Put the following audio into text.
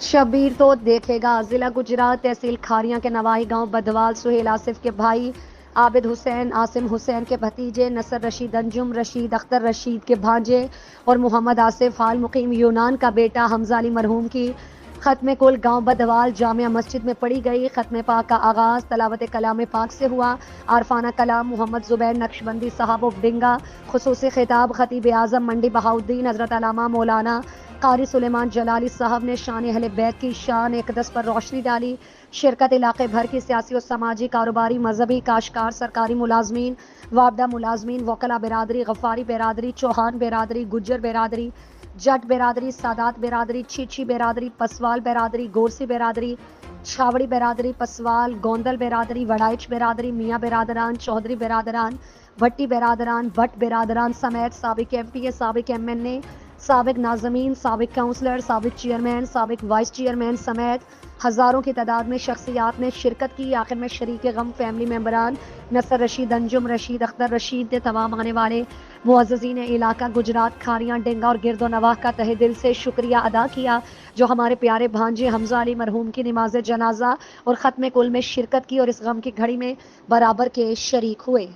शब्बीर तो देखेगा। जिला गुजरात तहसील खारियां के नवाही गांव बदवाल सुहेल आसिफ के भाई आबिद हुसैन आसिम हुसैन के भतीजे नसर रशीद अंजुम रशीद अख्तर रशीद के भांजे और मोहम्मद आसिफ हाल मुकीम यूनान का बेटा हमजा अली मरहूम की ख़त्म कुल गांव बदवाल जामिया मस्जिद में पढ़ी गई। ख़त्म पाक का आगाज़ तलावत कलाम पाक से हुआ। आरफाना कलाम मोहम्मद ज़ुबैर नक्शबंदी साहब ऑफ डिंगा। खुसूसी खिताब खतीब आज़म मंडी बहाउद्दीन हज़रत अल्लामा मौलाना कारी सुलेमान जलाली साहब ने शान अहले बैत की शान इक़दस पर रोशनी डाली। शिरकत इलाके भर की सियासी और समाजी कारोबारी मजहबी काशकार सरकारी मुलाजमीन वापदा मुलाजमीन वकला बिरादरी गफ़ारी बिरादरी चौहान बिरादरी गुज्जर बिरादरी जट बिरादरी सादात बिरादरी छीछी बिरादरी पसवाल बिरादरी गोरसी बिरादरी छावड़ी बिरादरी पसवाल गोंदल बिरादरी वड़ाइच बिरादरी मियाँ बिरादरान चौधरी बिरादरान भट्टी बिरादरान भट्ट बिरादरान समेत साबिक MPA साबिक MNA साबिक नाज़मीन साबिक काउंसलर साबिक चेयरमैन साबिक वाइस चेयरमैन समेत हज़ारों की तादाद में शख्सियात ने शिरकत की। आखिर में शरीक गम फैमिली मेम्बरान नसर रशीद अंजुम रशीद अख्तर रशीद ने तमाम आने वाले मुअज़्ज़ज़ीन इलाका गुजरात खारियां डेंगा और गिरदो नवाह का तहे दिल से शुक्रिया अदा किया जो हमारे प्यारे भांजे हमजा अली मरहूम की नमाज जनाजा और ख़त्म कुल में शिरकत की और इस गम की घड़ी में बराबर के शरीक हुए।